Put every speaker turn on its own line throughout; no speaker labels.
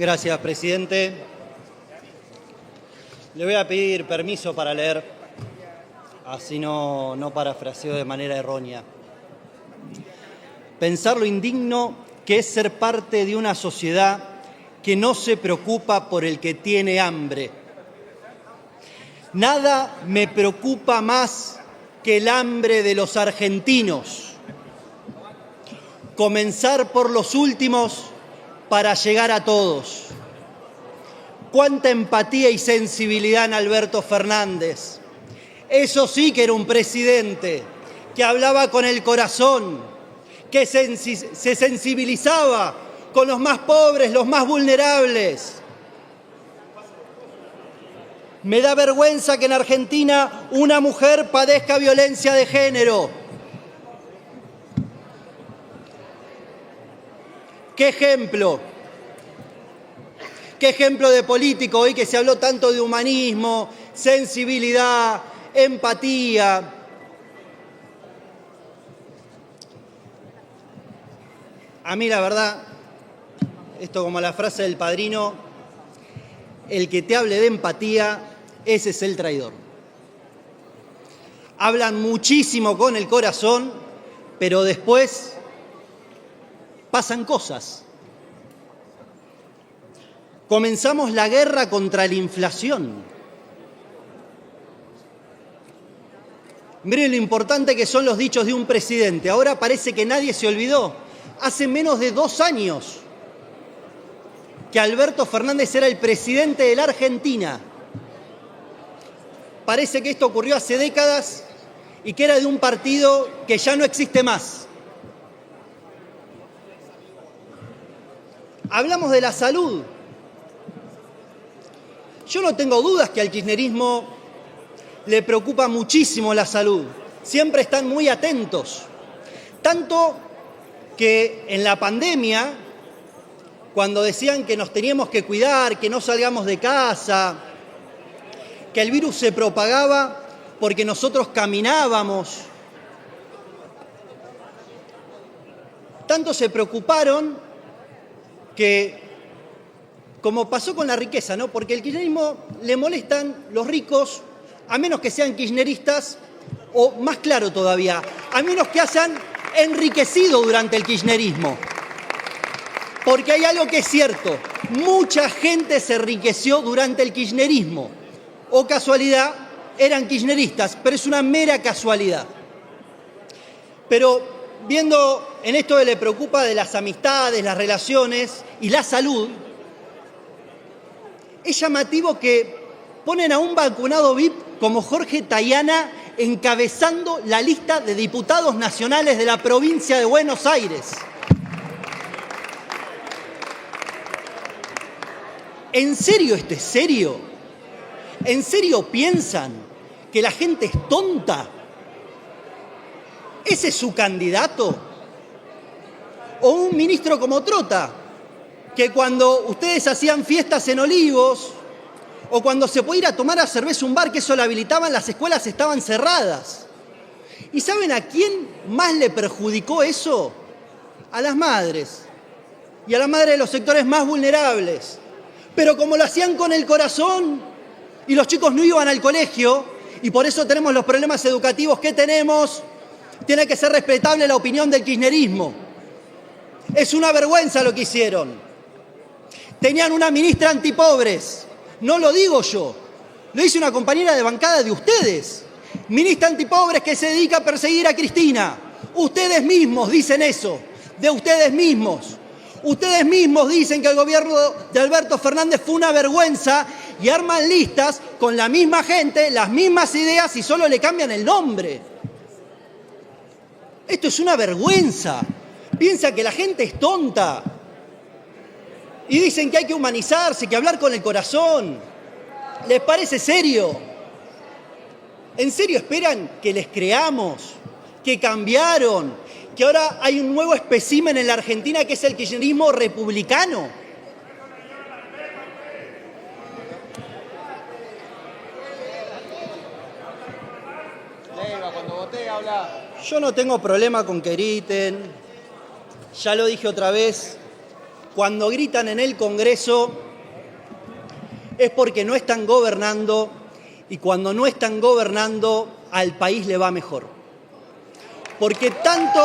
Gracias, presidente. Le voy a pedir permiso para leer, así no parafraseo de manera errónea. Pensar lo indigno que es ser parte de una sociedad que no se preocupa por el que tiene hambre. Nada me preocupa más que el hambre de los argentinos. Comenzar por los últimos para llegar a todos. Cuánta empatía y sensibilidad en Alberto Fernández. Eso sí que era un presidente que hablaba con el corazón, que se sensibilizaba con los más pobres, los más vulnerables. Me da vergüenza que en Argentina una mujer padezca violencia de género. ¿Qué ejemplo? ¿Qué ejemplo de político hoy que se habló tanto de humanismo, sensibilidad, empatía? A mí la verdad, esto como la frase del Padrino, el que te hable de empatía, ese es el traidor. Hablan muchísimo con el corazón, pero después pasan cosas. Comenzamos la guerra contra la inflación. Miren lo importante que son los dichos de un presidente. Ahora parece que nadie se olvidó. Hace menos de 2 años que Alberto Fernández era el presidente de la Argentina. Parece que esto ocurrió hace décadas y que era de un partido que ya no existe más. Hablamos de la salud. Yo no tengo dudas que al kirchnerismo le preocupa muchísimo la salud. Siempre están muy atentos. Tanto que en la pandemia, cuando decían que nos teníamos que cuidar, que no salgamos de casa, que el virus se propagaba porque nosotros caminábamos, tanto se preocuparon que, como pasó con la riqueza, ¿no? Porque al kirchnerismo le molestan los ricos, a menos que sean kirchneristas, o más claro todavía, a menos que hayan enriquecido durante el kirchnerismo. Porque hay algo que es cierto, mucha gente se enriqueció durante el kirchnerismo. O casualidad, eran kirchneristas, pero es una mera casualidad. Pero viendo en esto que le preocupa de las amistades, las relaciones y la salud, es llamativo que ponen a un vacunado VIP como Jorge Tayana encabezando la lista de diputados nacionales de la provincia de Buenos Aires. ¿En serio esto es serio? ¿En serio piensan que la gente es tonta? ¿Ese es su candidato? ¿O un ministro como Trota, que cuando ustedes hacían fiestas en Olivos o cuando se podía ir a tomar a cerveza a un bar que eso lo habilitaban, las escuelas estaban cerradas? ¿Y saben a quién más le perjudicó eso? A las madres. Y a las madres de los sectores más vulnerables. Pero como lo hacían con el corazón y los chicos no iban al colegio y por eso tenemos los problemas educativos que tenemos, tiene que ser respetable la opinión del kirchnerismo. Es una vergüenza lo que hicieron. Tenían una ministra antipobres, no lo digo yo, lo dice una compañera de bancada de ustedes. Ministra antipobres que se dedica a perseguir a Cristina. Ustedes mismos dicen eso, de ustedes mismos. Ustedes mismos dicen que el gobierno de Alberto Fernández fue una vergüenza y arman listas con la misma gente, las mismas ideas y solo le cambian el nombre. Esto es una vergüenza. Piensa que la gente es tonta. Y dicen que hay que humanizarse, que hablar con el corazón. ¿Les parece serio? ¿En serio esperan que les creamos? ¿Que cambiaron? ¿Que ahora hay un nuevo espécimen en la Argentina que es el kirchnerismo republicano?
Cuando voté, habla.
Yo no tengo problema con que griten. Ya lo dije otra vez. cuando gritan en el Congreso es porque no están gobernando, y cuando no están gobernando al país le va mejor. Porque tanto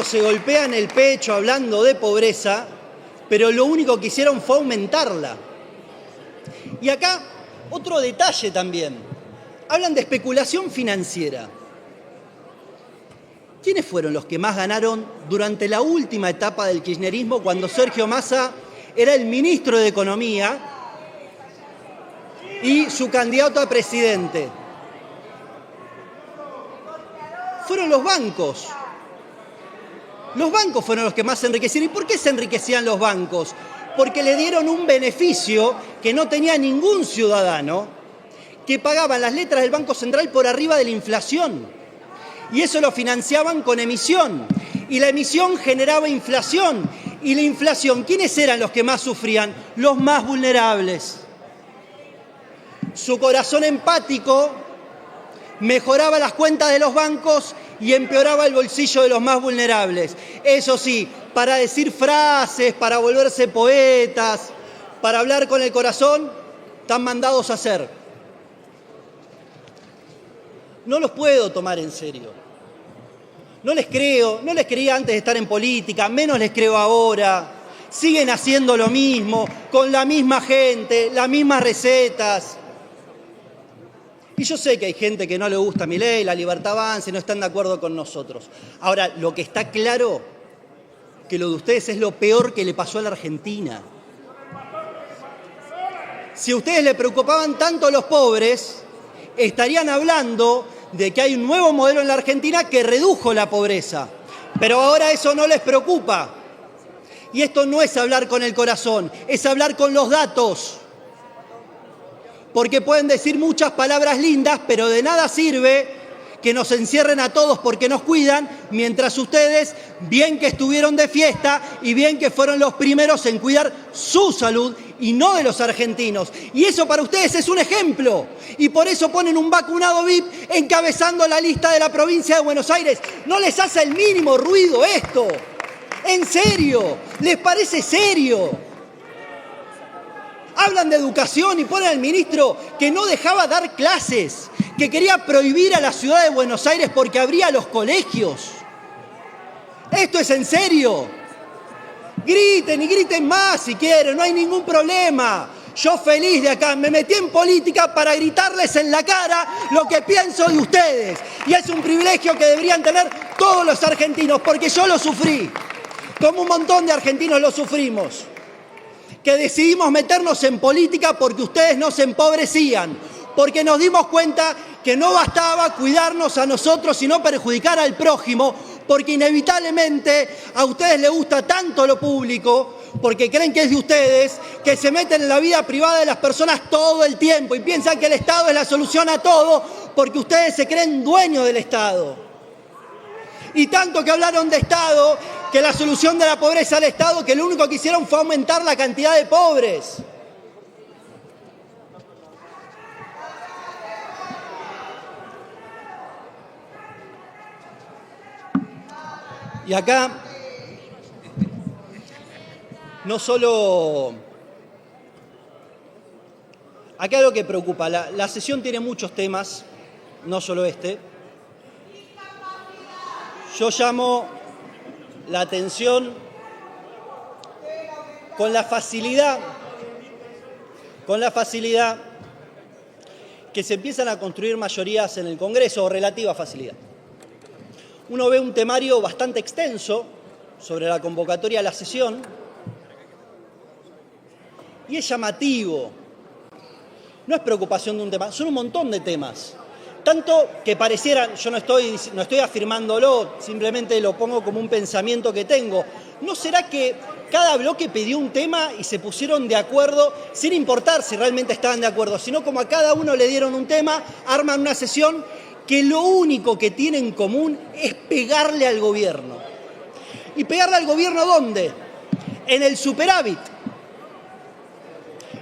se golpean el pecho hablando de pobreza, pero lo único que hicieron fue aumentarla. Y acá otro detalle también. Hablan de especulación financiera. ¿Quiénes fueron los que más ganaron durante la última etapa del kirchnerismo, cuando Sergio Massa era el ministro de Economía y su candidato a presidente? Fueron los bancos. Los bancos fueron los que más se enriquecieron. ¿Y por qué se enriquecían los bancos? Porque le dieron un beneficio que no tenía ningún ciudadano, que pagaban las letras del Banco Central por arriba de la inflación. Y eso lo financiaban con emisión. Y la emisión generaba inflación. Y la inflación, ¿quiénes eran los que más sufrían? Los más vulnerables. Su corazón empático mejoraba las cuentas de los bancos y empeoraba el bolsillo de los más vulnerables. Eso sí, para decir frases, para volverse poetas, para hablar con el corazón, están mandados a hacer. No los puedo tomar en serio. No les creo, no les creía antes de estar en política, menos les creo ahora. Siguen haciendo lo mismo, con la misma gente, las mismas recetas. Y yo sé que hay gente que no le gusta Milei, la Libertad Avanza, y no están de acuerdo con nosotros. Ahora, lo que está claro, que lo de ustedes es lo peor que le pasó a la Argentina. Si a ustedes les preocupaban tanto a los pobres, estarían hablando de que hay un nuevo modelo en la Argentina que redujo la pobreza. Pero ahora eso no les preocupa. Y esto no es hablar con el corazón, es hablar con los datos. Porque pueden decir muchas palabras lindas, pero de nada sirve que nos encierren a todos porque nos cuidan, mientras ustedes, bien que estuvieron de fiesta y bien que fueron los primeros en cuidar su salud y no de los argentinos. Y eso para ustedes es un ejemplo. Y por eso ponen un vacunado VIP encabezando la lista de la provincia de Buenos Aires. ¿No les hace el mínimo ruido esto? ¿En serio? ¿Les parece serio? Hablan de educación y ponen al ministro que no dejaba dar clases, que quería prohibir a la ciudad de Buenos Aires porque abría los colegios. ¿Esto es en serio? Griten y griten más si quieren, no hay ningún problema. Yo feliz de acá, me metí en política para gritarles en la cara lo que pienso de ustedes. Y es un privilegio que deberían tener todos los argentinos, porque yo lo sufrí, como un montón de argentinos lo sufrimos. Que decidimos meternos en política porque ustedes nos empobrecían, porque nos dimos cuenta que no bastaba cuidarnos a nosotros y no perjudicar al prójimo, porque inevitablemente a ustedes les gusta tanto lo público, porque creen que es de ustedes, que se meten en la vida privada de las personas todo el tiempo y piensan que el Estado es la solución a todo, porque ustedes se creen dueños del Estado. Y tanto que hablaron de Estado, que la solución de la pobreza al Estado, que lo único que hicieron fue aumentar la cantidad de pobres. Y acá, no solo... Acá lo que preocupa, la sesión tiene muchos temas, no solo este. Yo llamo la atención con la facilidad que se empiezan a construir mayorías en el Congreso, o relativa facilidad. Uno ve un temario bastante extenso sobre la convocatoria a la sesión y es llamativo. No es preocupación de un tema, son un montón de temas. Tanto que parecieran, yo no estoy afirmándolo, simplemente lo pongo como un pensamiento que tengo. ¿No será que cada bloque pidió un tema y se pusieron de acuerdo, sin importar si realmente estaban de acuerdo, sino como a cada uno le dieron un tema, arman una sesión que lo único que tiene en común es pegarle al gobierno? ¿Y pegarle al gobierno dónde? En el superávit.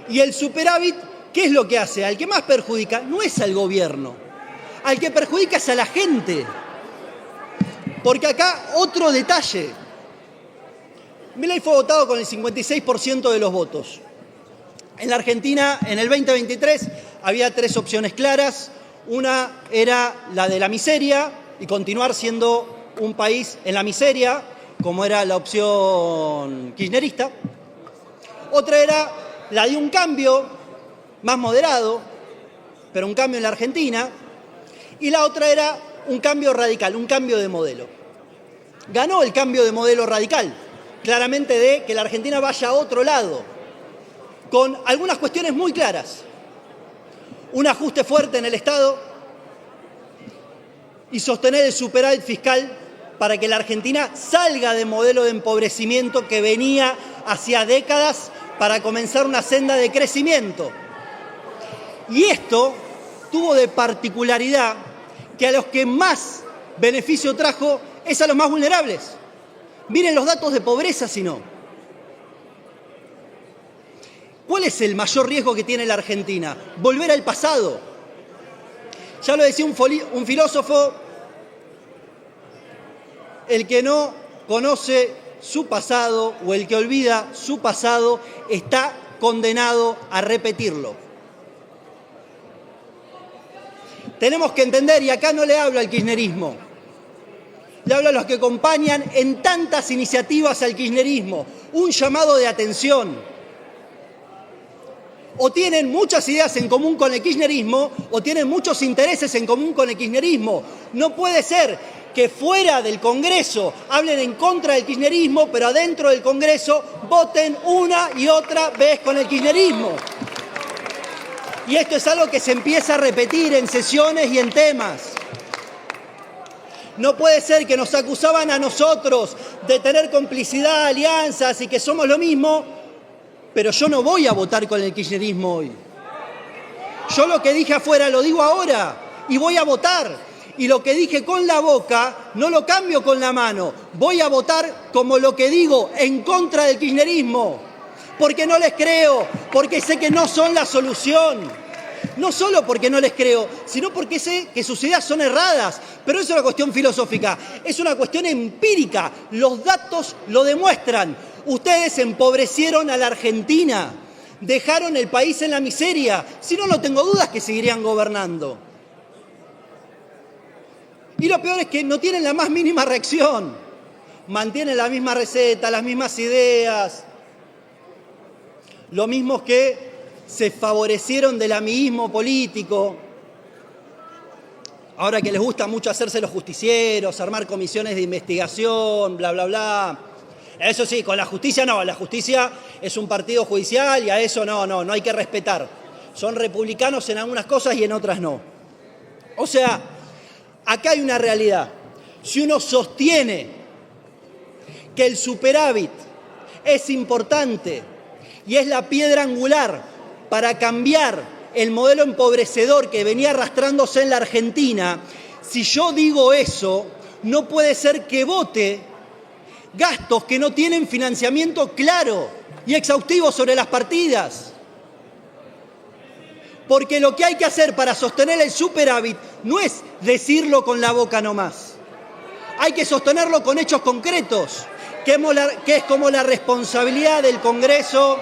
Y el superávit, ¿qué es lo que hace? Al que más perjudica no es al gobierno. Al que perjudica es a la gente. Porque acá otro detalle. Milei fue votado con el 56% de los votos. En la Argentina, en el 2023, había 3 opciones claras. Una era la de la miseria y continuar siendo un país en la miseria, como era la opción kirchnerista. Otra era la de un cambio más moderado, pero un cambio en la Argentina. Y la otra era un cambio radical, un cambio de modelo. Ganó el cambio de modelo radical, claramente de que la Argentina vaya a otro lado, con algunas cuestiones muy claras. Un ajuste fuerte en el Estado y sostener el superávit fiscal para que la Argentina salga del modelo de empobrecimiento que venía hacía décadas para comenzar una senda de crecimiento. Y esto tuvo de particularidad que a los que más beneficio trajo es a los más vulnerables. Miren los datos de pobreza, si no. ¿Cuál es el mayor riesgo que tiene la Argentina? Volver al pasado. Ya lo decía un filósofo, el que no conoce su pasado o el que olvida su pasado está condenado a repetirlo. Tenemos que entender, y acá no le hablo al kirchnerismo, le hablo a los que acompañan en tantas iniciativas al kirchnerismo, un llamado de atención. O tienen muchas ideas en común con el kirchnerismo o tienen muchos intereses en común con el kirchnerismo. No puede ser que fuera del Congreso hablen en contra del kirchnerismo, pero adentro del Congreso voten una y otra vez con el kirchnerismo. Y esto es algo que se empieza a repetir en sesiones y en temas. No puede ser que nos acusaban a nosotros de tener complicidad, alianzas y que somos lo mismo, pero yo no voy a votar con el kirchnerismo hoy. Yo lo que dije afuera lo digo ahora y voy a votar. Y lo que dije con la boca no lo cambio con la mano. Voy a votar como lo que digo, en contra del kirchnerismo. Porque no les creo, porque sé que no son la solución. No solo porque no les creo, sino porque sé que sus ideas son erradas. Pero eso es una cuestión filosófica, es una cuestión empírica. Los datos lo demuestran. Ustedes empobrecieron a la Argentina, dejaron el país en la miseria. Si no, no tengo dudas que seguirían gobernando. Y lo peor es que no tienen la más mínima reacción. Mantienen la misma receta, las mismas ideas. Lo mismo que se favorecieron del amiguismo político. Ahora que les gusta mucho hacerse los justicieros, armar comisiones de investigación, bla, bla, bla. Eso sí, con la justicia no. La justicia es un partido judicial y a eso no hay que respetar. Son republicanos en algunas cosas y en otras no. O sea, acá hay una realidad. Si uno sostiene que el superávit es importante y es la piedra angular para cambiar el modelo empobrecedor que venía arrastrándose en la Argentina, si yo digo eso, no puede ser que vote gastos que no tienen financiamiento claro y exhaustivo sobre las partidas. Porque lo que hay que hacer para sostener el superávit no es decirlo con la boca nomás. Hay que sostenerlo con hechos concretos, que es como la responsabilidad del Congreso.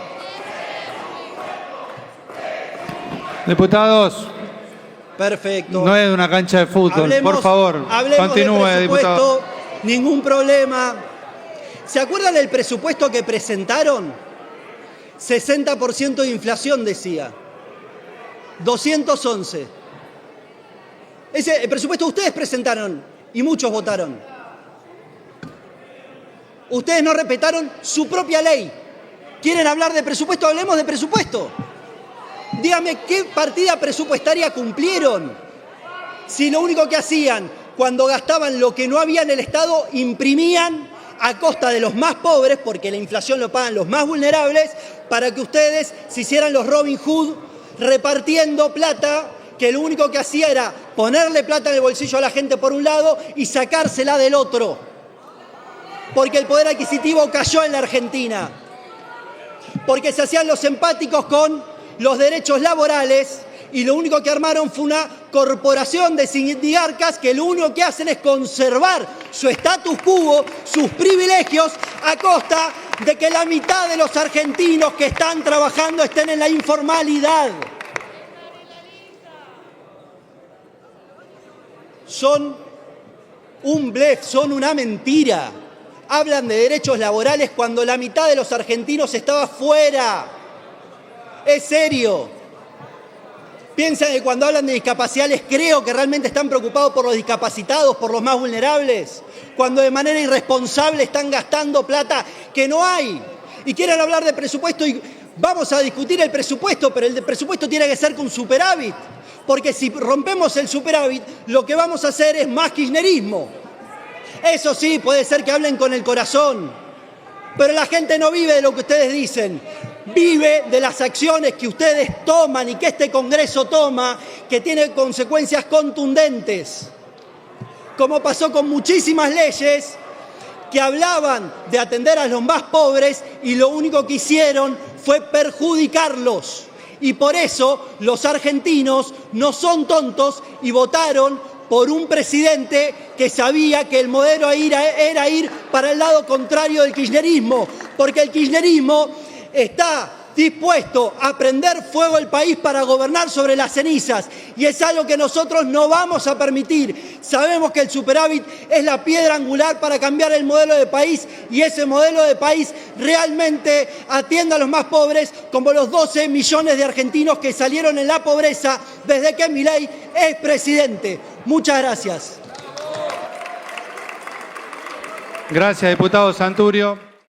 Diputados.
Perfecto.
No es una cancha de fútbol, por favor. Continúe, diputado.
Ningún problema. ¿Se acuerdan del presupuesto que presentaron? 60% de inflación, decía. 211. El presupuesto ustedes presentaron y muchos votaron. Ustedes no respetaron su propia ley. ¿Quieren hablar de presupuesto? Hablemos de presupuesto. Dígame, ¿qué partida presupuestaria cumplieron? Si lo único que hacían cuando gastaban lo que no había en el Estado, imprimían a costa de los más pobres, porque la inflación lo pagan los más vulnerables, para que ustedes se hicieran los Robin Hood repartiendo plata, que lo único que hacía era ponerle plata en el bolsillo a la gente por un lado y sacársela del otro. Porque el poder adquisitivo cayó en la Argentina. Porque se hacían los empáticos con los derechos laborales y lo único que armaron fue una corporación de sindigarcas que lo único que hacen es conservar su status quo, sus privilegios, a costa de que la mitad de los argentinos que están trabajando estén en la informalidad. Son un blef, son una mentira. Hablan de derechos laborales cuando la mitad de los argentinos estaba fuera. Es serio. Piensan que cuando hablan de discapacidad les creo que realmente están preocupados por los discapacitados, por los más vulnerables, cuando de manera irresponsable están gastando plata que no hay. Y quieren hablar de presupuesto y vamos a discutir el presupuesto, pero el presupuesto tiene que ser con superávit. Porque si rompemos el superávit, lo que vamos a hacer es más kirchnerismo. Eso sí, puede ser que hablen con el corazón, pero la gente no vive de lo que ustedes dicen, vive de las acciones que ustedes toman y que este Congreso toma, que tiene consecuencias contundentes. Como pasó con muchísimas leyes que hablaban de atender a los más pobres y lo único que hicieron fue perjudicarlos. Y por eso los argentinos no son tontos y votaron por un presidente que sabía que el modelo era ir para el lado contrario del kirchnerismo, porque el kirchnerismo está dispuesto a prender fuego al país para gobernar sobre las cenizas, y es algo que nosotros no vamos a permitir. Sabemos que el superávit es la piedra angular para cambiar el modelo de país, y ese modelo de país realmente atiende a los más pobres, como los 12 millones de argentinos que salieron en la pobreza desde que Milei es presidente. Muchas gracias.
Gracias, diputado Santurio.